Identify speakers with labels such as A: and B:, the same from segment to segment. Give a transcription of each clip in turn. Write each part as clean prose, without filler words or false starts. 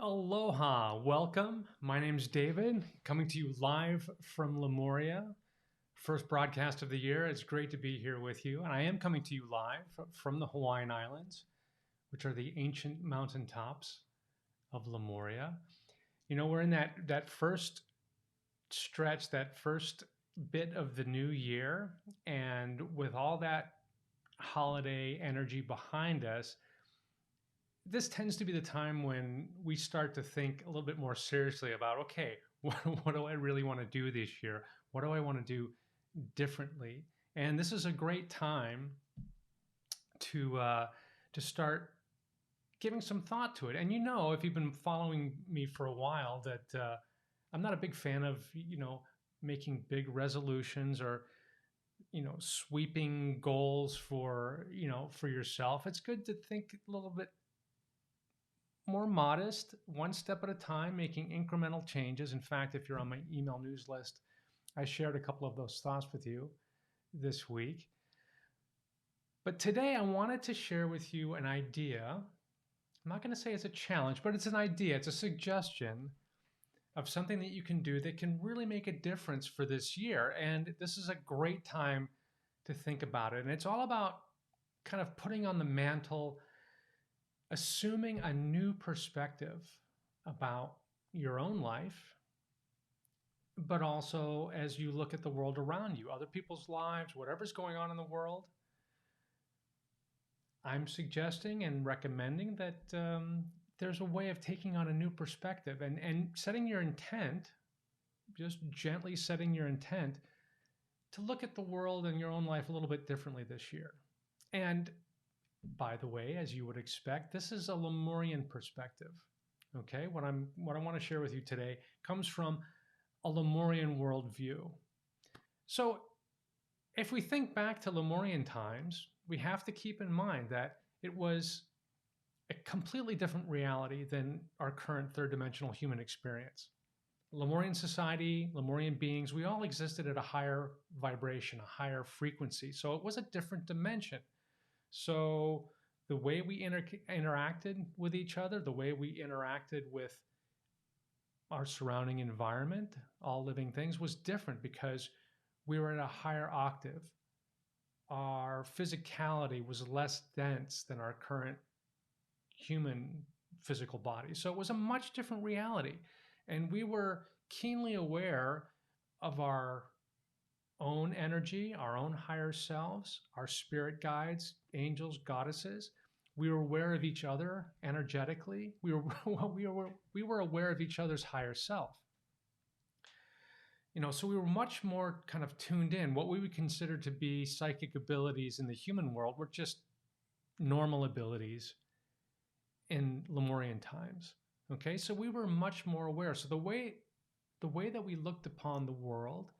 A: Aloha, welcome. My name's David, coming to you live from Lemuria. First broadcast of the year. It's great to be here with you. And I am coming to you live from the Hawaiian Islands, which are the ancient mountaintops of Lemuria. You know, we're in that first stretch, that first bit of the new year. And with all that holiday energy behind us, this tends to be the time when we start to think a little bit more seriously about, okay, what do I really want to do this year? What do I want to do differently? And this is a great time to start giving some thought to it. And you know, if you've been following me for a while, that I'm not a big fan of making big resolutions or sweeping goals for yourself. It's good to think a little bit more modest, one step at a time, making incremental changes. In fact, if you're on my email news list, I shared a couple of those thoughts with you this week. But today I wanted to share with you an idea. I'm not going to say it's a challenge, but it's an idea, it's a suggestion of something that you can do that can really make a difference for this year. And this is a great time to think about it. And it's all about kind of putting on the mantle, assuming a new perspective about your own life, but also as you look at the world around you, other people's lives, whatever's going on in the world. I'm suggesting and recommending that there's a way of taking on a new perspective and setting your intent, just gently setting your intent to look at the world and your own life a little bit differently this year. And by the way, as you would expect, this is a Lemurian perspective. Okay, what I want to share with you today comes from a Lemurian worldview. So, if we think back to Lemurian times, we have to keep in mind that it was a completely different reality than our current third dimensional human experience. Lemurian society, Lemurian beings, we all existed at a higher vibration, a higher frequency. So it was a different dimension. So the way we interacted with each other, the way we interacted with our surrounding environment, all living things, was different because we were at a higher octave. Our physicality was less dense than our current human physical body. So it was a much different reality. And we were keenly aware of our own energy, our own higher selves, our spirit guides, angels, goddesses. We were aware of each other energetically. We were aware of each other's higher self. So we were much more kind of tuned in. What we would consider to be psychic abilities in the human world were just normal abilities in Lemurian times. Okay, so we were much more aware. So the way that we looked upon the world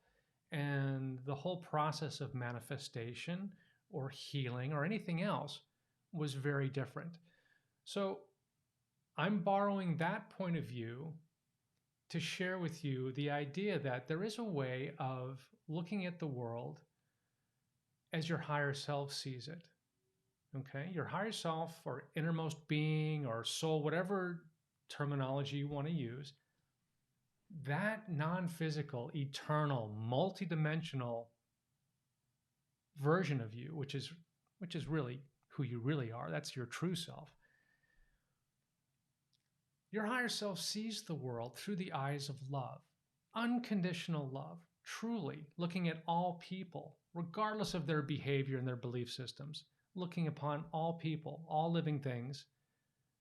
A: and the whole process of manifestation or healing or anything else was very different. So I'm borrowing that point of view to share with you the idea that there is a way of looking at the world as your higher self sees it. Okay, your higher self or innermost being or soul, whatever terminology you want to use, that non-physical, eternal, multidimensional version of you, which is really who you really are, that's your true self. Your higher self sees the world through the eyes of love, unconditional love, truly looking at all people, regardless of their behavior and their belief systems, looking upon all people, all living things,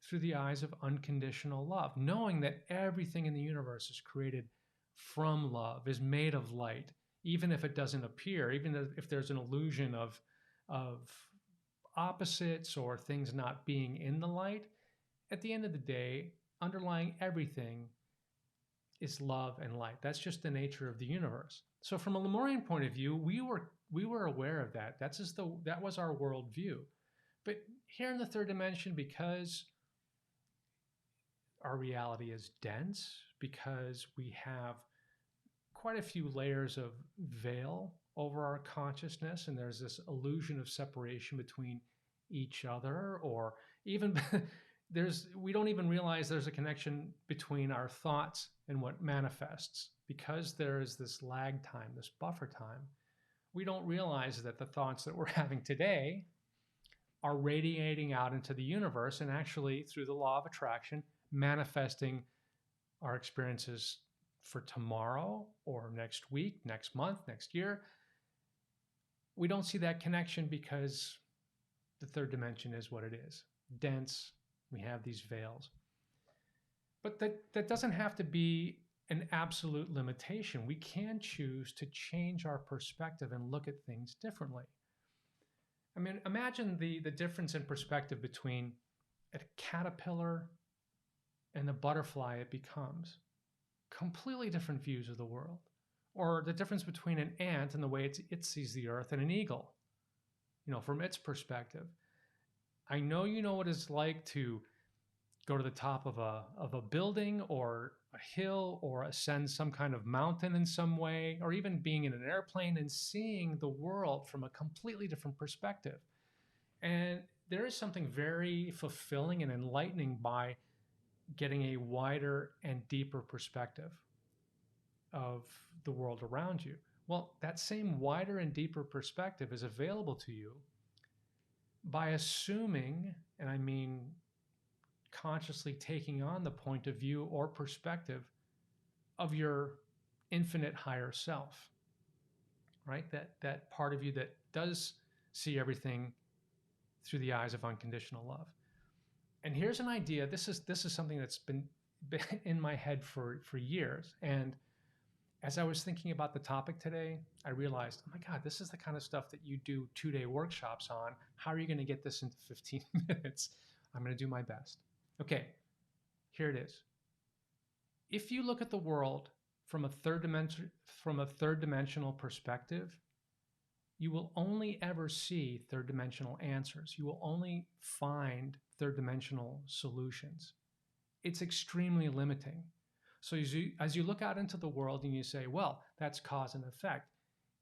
A: through the eyes of unconditional love, knowing that everything in the universe is created from love, is made of light, even if it doesn't appear, even if there's an illusion of opposites or things not being in the light. At the end of the day, underlying everything is love and light. That's just the nature of the universe. So from a Lemurian point of view, we were aware of that. That was our worldview. But here in the third dimension, because our reality is dense, because we have quite a few layers of veil over our consciousness, and there's this illusion of separation between each other, or even We don't even realize there's a connection between our thoughts and what manifests, because there is this lag time, this buffer time. We don't realize that the thoughts that we're having today are radiating out into the universe and actually, through the law of attraction, manifesting our experiences for tomorrow or next week, next month, next year. We don't see that connection because the third dimension is what it is, dense. We have these veils. But that doesn't have to be an absolute limitation. We can choose to change our perspective and look at things differently. I mean, imagine the difference in perspective between a caterpillar and the butterfly it becomes. Completely different views of the world. Or the difference between an ant and the way it sees the earth, and an eagle, from its perspective. I know you know what it's like to go to the top of a building or a hill, or ascend some kind of mountain in some way, or even being in an airplane and seeing the world from a completely different perspective. And there is something very fulfilling and enlightening by getting a wider and deeper perspective of the world around you. Well, that same wider and deeper perspective is available to you by assuming, and I mean consciously taking on the point of view or perspective of your infinite higher self, right? That part of you that does see everything through the eyes of unconditional love. And here's an idea. This is something that's been in my head for years. And as I was thinking about the topic today, I realized, oh my God, this is the kind of stuff that you do 2-day workshops on. How are you going to get this into 15 minutes? I'm going to do my best. Okay, here it is. If you look at the world from a third dimensional perspective, you will only ever see third dimensional answers. You will only find third dimensional solutions. It's extremely limiting. So as you look out into the world and you say, well, that's cause and effect.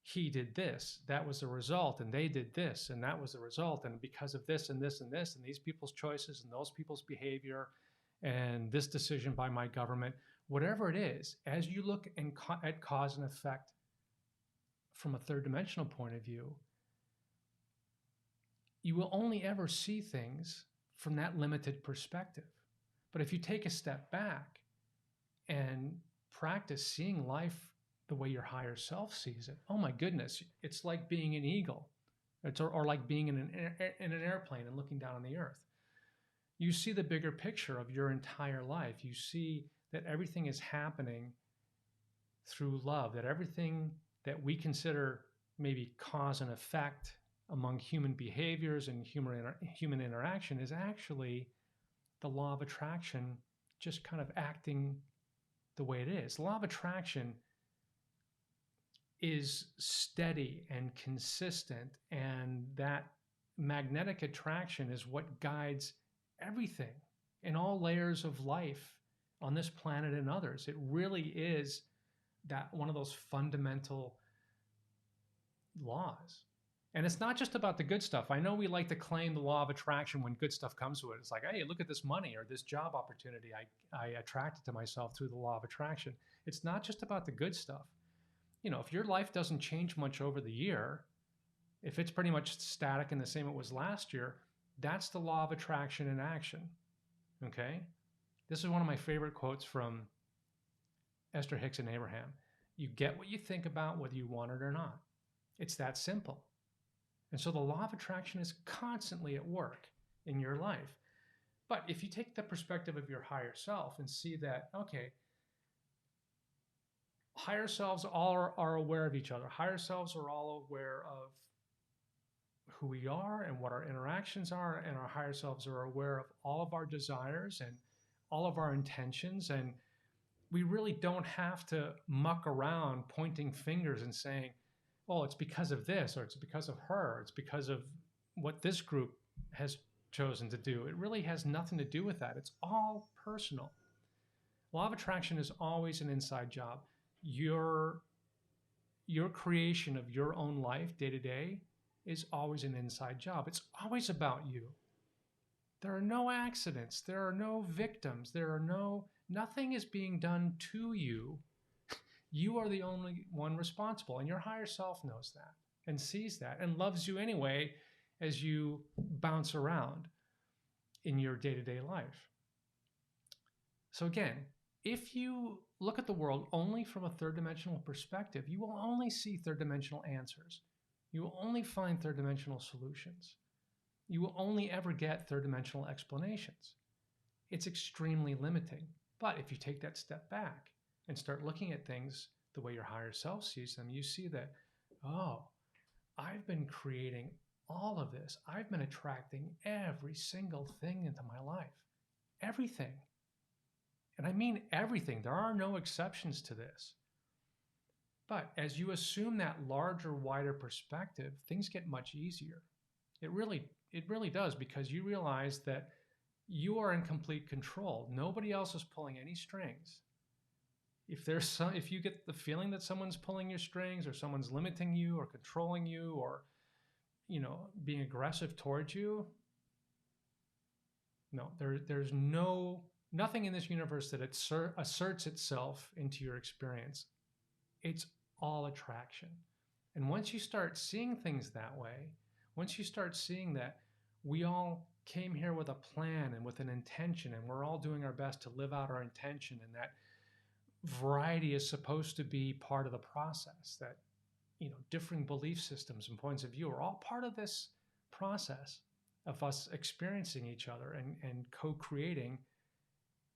A: He did this, that was the result, and they did this, and that was the result, and because of this and this and this, and these people's choices and those people's behavior, and this decision by my government, whatever it is, as you look at cause and effect from a third dimensional point of view, you will only ever see things from that limited perspective. But if you take a step back and practice seeing life the way your higher self sees it, oh my goodness, it's like being an eagle. Or like being in an airplane and looking down on the earth. You see the bigger picture of your entire life. You see that everything is happening through love, that everything that we consider maybe cause and effect among human behaviors and human interaction is actually the law of attraction just kind of acting the way it is. The law of attraction is steady and consistent, and that magnetic attraction is what guides everything in all layers of life on this planet and others. It really is that one of those fundamental laws. And it's not just about the good stuff. I know we like to claim the law of attraction when good stuff comes to it. It's like, hey, look at this money or this job opportunity. I attracted to myself through the law of attraction. It's not just about the good stuff. If your life doesn't change much over the year, if it's pretty much static and the same it was last year, that's the law of attraction in action. Okay? This is one of my favorite quotes from Esther Hicks and Abraham. You get what you think about, whether you want it or not. It's that simple. And so the law of attraction is constantly at work in your life. But if you take the perspective of your higher self and see that, okay, higher selves all are aware of each other. Higher selves are all aware of who we are and what our interactions are, and our higher selves are aware of all of our desires and all of our intentions. And we really don't have to muck around pointing fingers and saying, oh, it's because of this, or it's because of her, or it's because of what this group has chosen to do. It really has nothing to do with that. It's all personal. Law of attraction is always an inside job. Your creation of your own life day to day is always an inside job. It's always about you. There are no accidents. There are no victims. Nothing is being done to you. You are the only one responsible, and your higher self knows that and sees that and loves you anyway as you bounce around in your day to day life. So, again, if you look at the world only from a third dimensional perspective, you will only see third dimensional answers. You will only find third dimensional solutions. You will only ever get third dimensional explanations. It's extremely limiting. But if you take that step back and start looking at things the way your higher self sees them, you see that, oh, I've been creating all of this. I've been attracting every single thing into my life. Everything. And I mean everything. There are no exceptions to this. But as you assume that larger, wider perspective, things get much easier. It really does, because you realize that you are in complete control. Nobody else is pulling any strings. If you get the feeling that someone's pulling your strings, or someone's limiting you or controlling you, or being aggressive towards you, no, there's nothing in this universe that asserts itself into your experience. It's all attraction. And once you start seeing things that way, once you start seeing that we all came here with a plan and with an intention, and we're all doing our best to live out our intention, and that variety is supposed to be part of the process, that differing belief systems and points of view are all part of this process of us experiencing each other and co-creating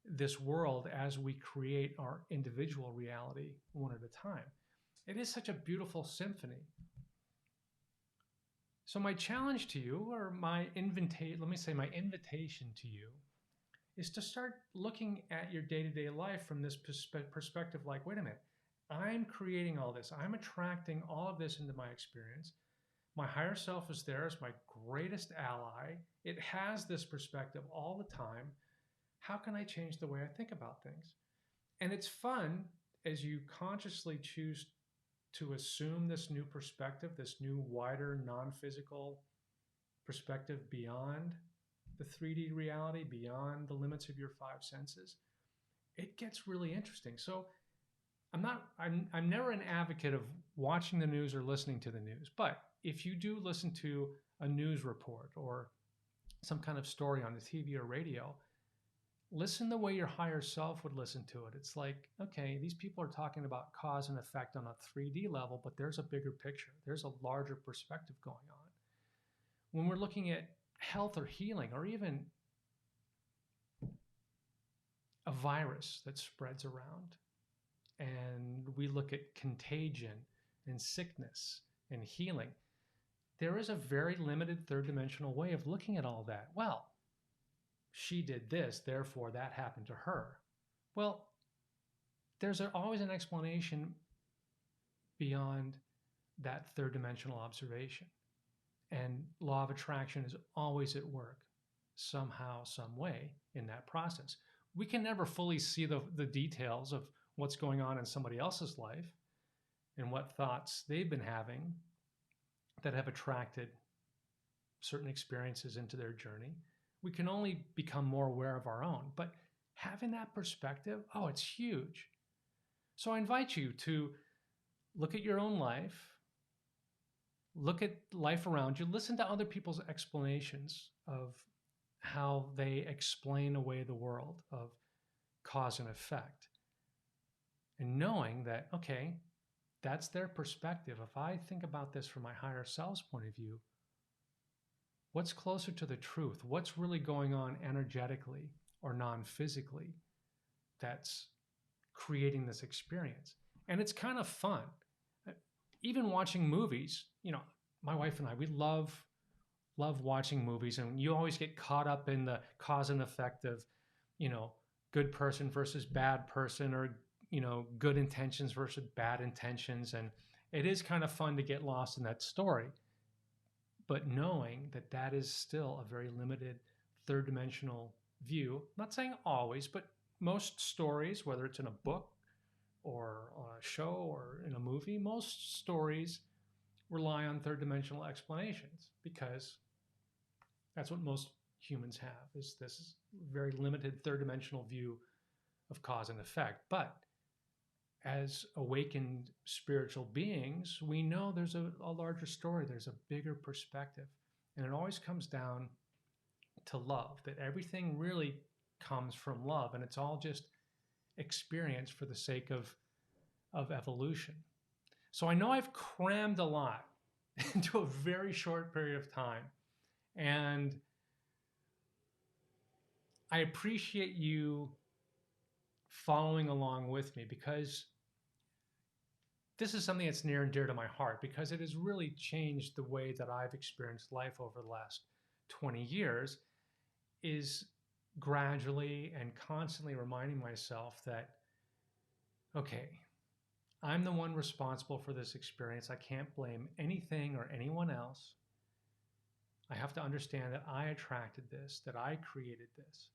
A: this world as we create our individual reality one at a time. It is such a beautiful symphony. So my challenge to you, or my invitation to you, is to start looking at your day-to-day life from this perspective, like, wait a minute, I'm creating all this. I'm attracting all of this into my experience. My higher self is there as my greatest ally. It has this perspective all the time. How can I change the way I think about things? And it's fun as you consciously choose to assume this new perspective, this new, wider, non-physical perspective beyond the 3D reality, beyond the limits of your five senses. It gets really interesting. So I'm never an advocate of watching the news or listening to the news, but if you do listen to a news report or some kind of story on the TV or radio, listen the way your higher self would listen to it. It's like, okay, these people are talking about cause and effect on a 3D level, but there's a bigger picture. There's a larger perspective going on. When we're looking at health or healing, or even a virus that spreads around, and we look at contagion and sickness and healing, there is a very limited third dimensional way of looking at all that. Well, she did this, therefore that happened to her. Well, there's always an explanation beyond that third dimensional observation. And law of attraction is always at work somehow, some way in that process. We can never fully see the details of what's going on in somebody else's life and what thoughts they've been having that have attracted certain experiences into their journey. We can only become more aware of our own. But having that perspective, oh, it's huge. So I invite you to look at your own life, look at life around you, listen to other people's explanations of how they explain away the world of cause and effect. And knowing that, okay, that's their perspective. If I think about this from my higher self's point of view, what's closer to the truth? What's really going on energetically or non-physically that's creating this experience? And it's kind of fun. Even watching movies, my wife and I, we love watching movies, and you always get caught up in the cause and effect of, good person versus bad person, or, good intentions versus bad intentions. And it is kind of fun to get lost in that story. But knowing that that is still a very limited third dimensional view, I'm not saying always, but most stories, whether it's in a book or on a show or in a movie, most stories rely on third dimensional explanations, because that's what most humans have, is this very limited third dimensional view of cause and effect. But as awakened spiritual beings, we know there's a larger story, there's a bigger perspective. And it always comes down to love, that everything really comes from love, and it's all just experience for the sake of evolution. So I know I've crammed a lot into a very short period of time. And I appreciate you following along with me, because this is something that's near and dear to my heart, because it has really changed the way that I've experienced life over the last 20 years, is gradually and constantly reminding myself that, okay, I'm the one responsible for this experience. I can't blame anything or anyone else. I have to understand that I attracted this, that I created this.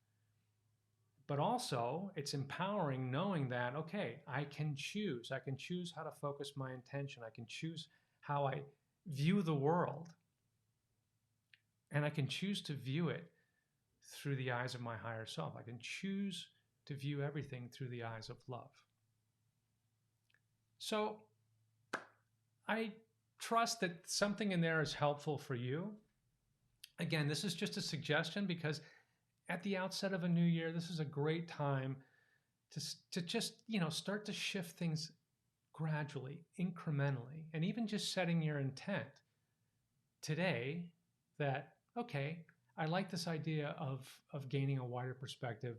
A: But also, it's empowering knowing that, okay, I can choose. I can choose how to focus my intention. I can choose how I view the world. And I can choose to view it through the eyes of my higher self. I can choose to view everything through the eyes of love. So I trust that something in there is helpful for you. Again, this is just a suggestion, because at the outset of a new year, this is a great time to just, start to shift things gradually, incrementally, and even just setting your intent today that, okay, I like this idea of gaining a wider perspective.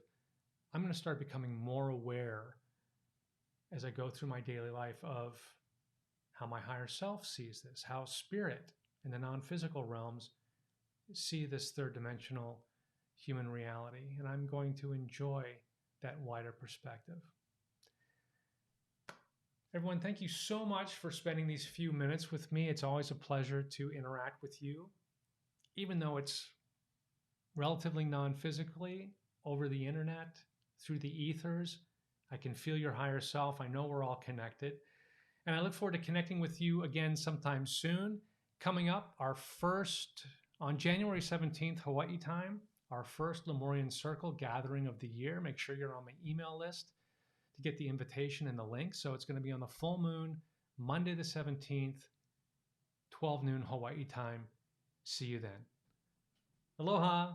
A: I'm going to start becoming more aware as I go through my daily life of how my higher self sees this, how spirit in the non-physical realms see this third dimensional human reality. And I'm going to enjoy that wider perspective. Everyone, thank you so much for spending these few minutes with me. It's always a pleasure to interact with you, even though it's relatively non-physically, over the internet, through the ethers. I can feel your higher self. I know we're all connected. And I look forward to connecting with you again sometime soon. Coming up, on January 17th, Hawaii time, our first Lemurian Circle gathering of the year. Make sure you're on my email list to get the invitation and the link. So it's going to be on the full moon, Monday the 17th, 12 noon Hawaii time. See you then. Aloha.